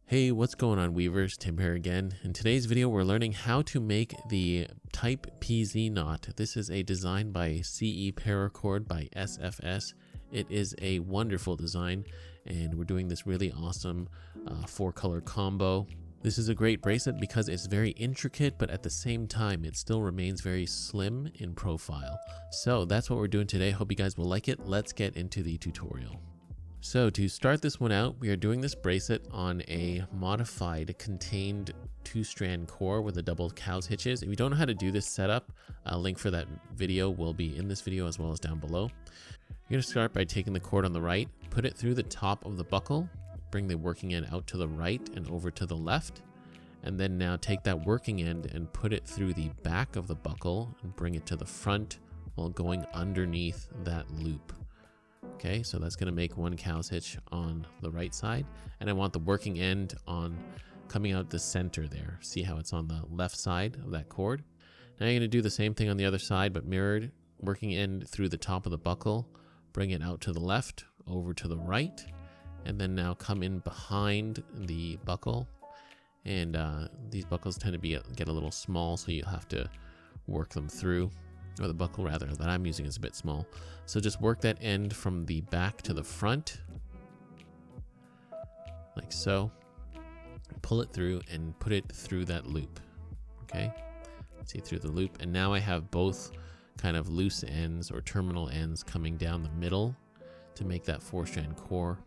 Hey, what's going on, weavers? Tim here again. In today's video, we're learning how to make the type PZ knot. This is a design by CE Paracord by SFS. It is a wonderful design, and we're doing this really awesome 4-color combo. This is a great bracelet because it's very intricate, but at the same time, it still remains very slim in profile. So that's what we're doing today. Hope you guys will like it. Let's get into the tutorial. So to start this one out, we are doing this bracelet on a modified contained 2-strand core with a double cow's hitches. If you don't know how to do this setup, a link for that video will be in this video as well as down below. You're going to start by taking the cord on the right, put it through the top of the buckle, bring the working end out to the right and over to the left, and then now take that working end and put it through the back of the buckle and bring it to the front while going underneath that loop. Okay, so that's going to make one cow's hitch on the right side, and I want the working end on coming out the center there. See how it's on the left side of that cord? Now you're going to do the same thing on the other side, but mirrored, working end through the top of the buckle, bring it out to the left, over to the right, and then now come in behind the buckle. And these buckles tend to get a little small, so you have to work them through. Or the buckle rather that I'm using is a bit small. So just work that end from the back to the front, like so. Pull it through and put it through that loop. Okay, see through the loop, and now I have both kind of loose ends or terminal ends coming down the middle to make that 4-strand core.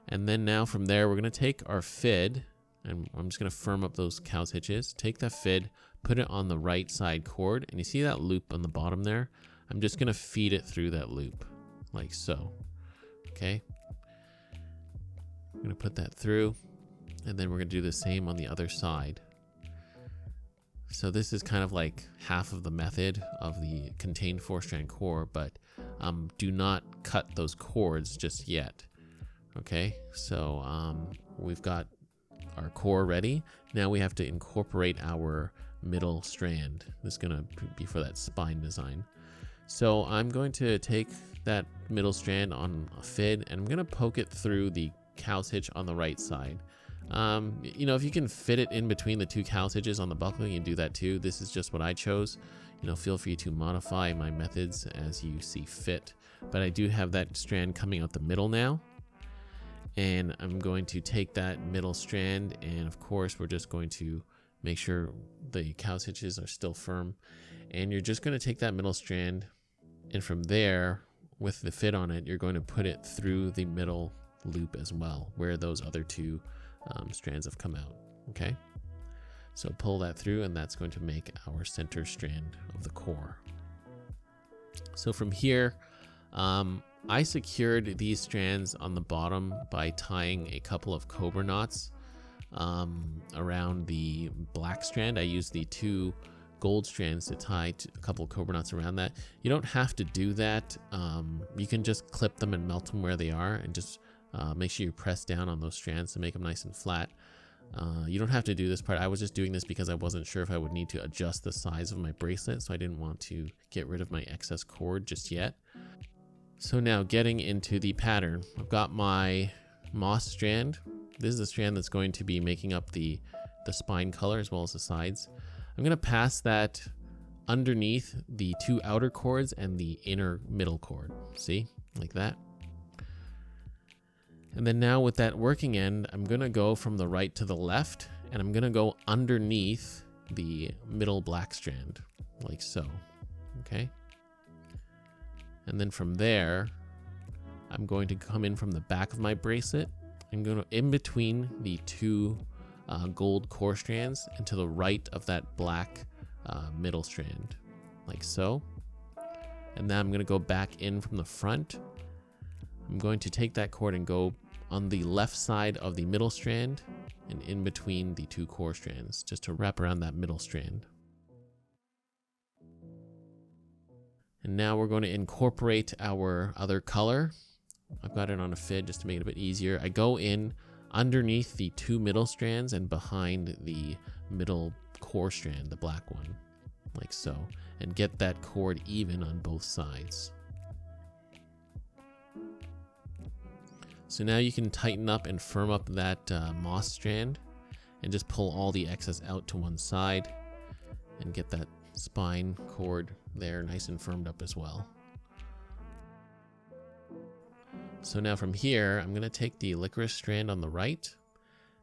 And then now from there, we're gonna take our fid, and I'm just gonna firm up those cow's hitches. Take that fid, put it on the right side cord, and you see that loop on the bottom there? I'm just gonna feed it through that loop, like so. Okay? I'm gonna put that through, and then we're gonna do the same on the other side. So this is kind of like half of the method of the contained 4-strand core, but do not cut those cords just yet. Okay, so we've got our core ready. Now we have to incorporate our middle strand. This is going to be for that spine design. So I'm going to take that middle strand on a fid, and I'm going to poke it through the cow's hitch on the right side. You know, if you can fit it in between the 2 cow's hitches on the buckle, you can do that too. This is just what I chose. You know, feel free to modify my methods as you see fit. But I do have that strand coming out the middle now. And I'm going to take that middle strand, and of course we're just going to make sure the cow's hitches are still firm. And you're just going to take that middle strand, and from there, with the fit on it, you're going to put it through the middle loop as well, where those other 2 strands have come out. Okay, so pull that through, and that's going to make our center strand of the core. So from here, I secured these strands on the bottom by tying a couple of cobra knots around the black strand. I used the 2 gold strands to tie a couple of cobra knots around that. You don't have to do that. You can just clip them and melt them where they are, and just make sure you press down on those strands to make them nice and flat. You don't have to do this part. I was just doing this because I wasn't sure if I would need to adjust the size of my bracelet, so I didn't want to get rid of my excess cord just yet. So now getting into the pattern, I've got my moss strand. This is the strand that's going to be making up the spine color as well as the sides. I'm going to pass that underneath the 2 outer cords and the inner middle cord. See, like that. And then now with that working end, I'm going to go from the right to the left, and I'm going to go underneath the middle black strand, like so. Okay. And then from there, I'm going to come in from the back of my bracelet. I'm going to in between the 2 gold core strands and to the right of that black middle strand, like so. And then I'm going to go back in from the front. I'm going to take that cord and go on the left side of the middle strand and in between the 2 core strands, just to wrap around that middle strand. And now we're going to incorporate our other color. I've got it on a fid just to make it a bit easier. I go in underneath the 2 middle strands and behind the middle core strand, the black one, like so, and get that cord even on both sides. So now you can tighten up and firm up that moss strand and just pull all the excess out to one side and get that spine cord there nice and firmed up as well. So now from here, I'm going to take the licorice strand on the right.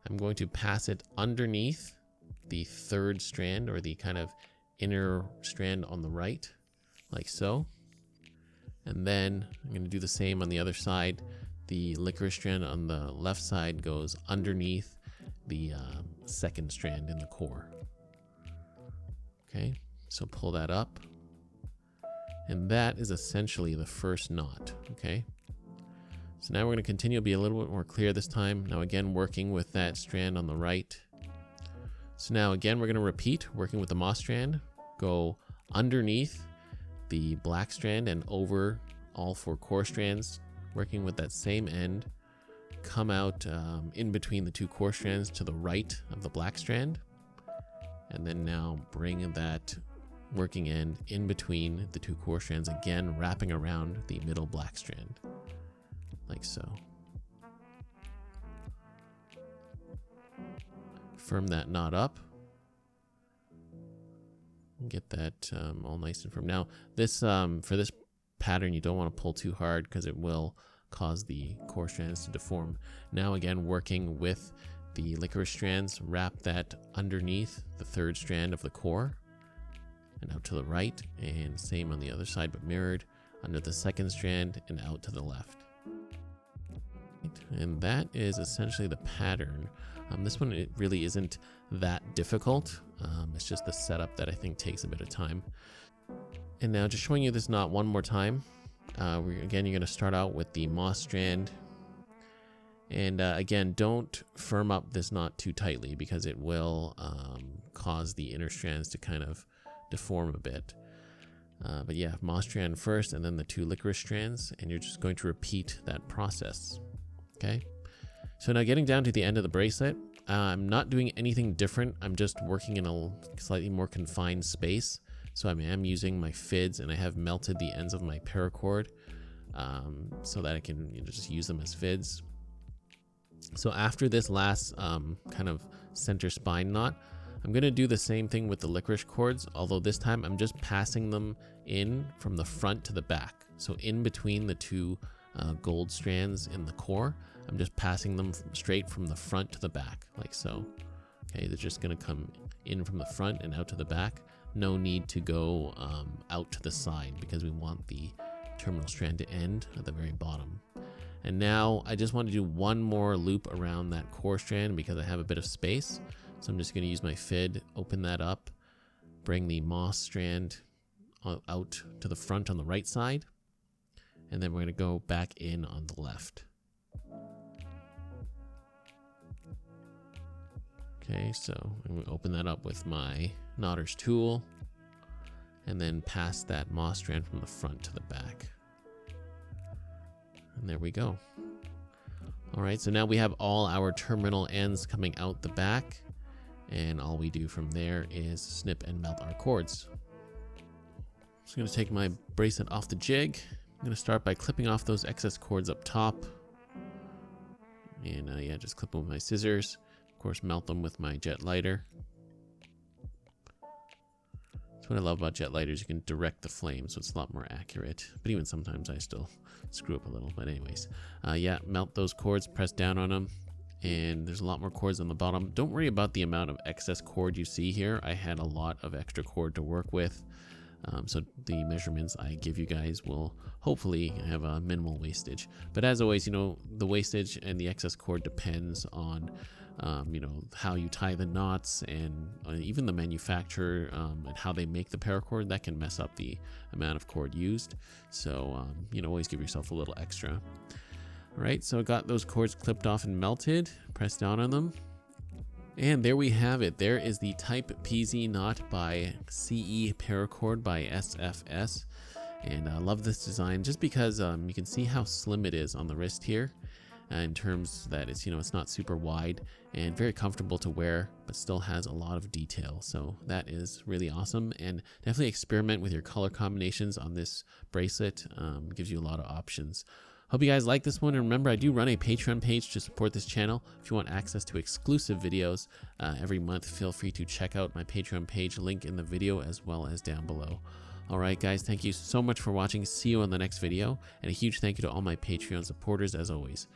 I'm going to pass it underneath the third strand, or the kind of inner strand on the right, like so. And then I'm going to do the same on the other side. The licorice strand on the left side goes underneath the second strand in the core. Okay, so pull that up. And that is essentially the first knot, okay? So now we're going to continue to be a little bit more clear this time. Now again, working with that strand on the right. So now again, we're going to repeat, working with the moss strand, go underneath the black strand and over all 4 core strands, working with that same end, come out in between the 2 core strands to the right of the black strand, and then now bring that working end in between the 2 core strands, again wrapping around the middle black strand, like so. Firm that knot up. Get that all nice and firm. Now this for this pattern, you don't want to pull too hard because it will cause the core strands to deform. Now again, working with the licorice strands, wrap that underneath the third strand of the core and out to the right, and same on the other side but mirrored under the second strand and out to the left. And that is essentially the pattern. This one, it really isn't that difficult. It's just the setup that I think takes a bit of time. And now just showing you this knot one more time. Again, you're going to start out with the moss strand. And again, don't firm up this knot too tightly because it will cause the inner strands to kind of deform a bit. But yeah, moss strand first and then the 2 licorice strands, and you're just going to repeat that process. Okay, so now getting down to the end of the bracelet, I'm not doing anything different. I'm just working in a slightly more confined space. So I am using my fids, and I have melted the ends of my paracord so that I can just use them as fids. So after this last kind of center spine knot, I'm going to do the same thing with the licorice cords, although this time I'm just passing them in from the front to the back. So in between the 2 gold strands in the core, I'm just passing them straight from the front to the back, like so. Okay, they're just going to come in from the front and out to the back. No need to go out to the side because we want the terminal strand to end at the very bottom. And now I just want to do one more loop around that core strand because I have a bit of space. So I'm just going to use my fid, open that up, bring the moss strand out to the front on the right side, and then we're going to go back in on the left. Okay, so I'm going to open that up with my knotter's tool and then pass that moss strand from the front to the back. And there we go. All right, so now we have all our terminal ends coming out the back, and all we do from there is snip and melt our cords. Just going to take my bracelet off the jig. I'm going to start by clipping off those excess cords up top. And yeah, just clip them with my scissors. Of course, melt them with my jet lighter. That's what I love about jet lighters. You can direct the flame, so it's a lot more accurate. But even sometimes I still screw up a little. But anyways, yeah, melt those cords, press down on them. And there's a lot more cords on the bottom. Don't worry about the amount of excess cord you see here. I had a lot of extra cord to work with. So the measurements I give you guys will hopefully have a minimal wastage. But as always, the wastage and the excess cord depends on, how you tie the knots and even the manufacturer and how they make the paracord. That can mess up the amount of cord used. So, always give yourself a little extra. All right, so I got those cords clipped off and melted, pressed down on them. And there we have it. There is the Type PZ knot by CE Paracord by SFS. And I love this design just because you can see how slim it is on the wrist here. In terms that it's, it's not super wide and very comfortable to wear, but still has a lot of detail. So that is really awesome, and definitely experiment with your color combinations on this bracelet. Gives you a lot of options. Hope you guys like this one, and remember, I do run a Patreon page to support this channel. If you want access to exclusive videos every month, feel free to check out my Patreon page, link in the video as well as down below. Alright guys, thank you so much for watching. See you on the next video, and a huge thank you to all my Patreon supporters as always.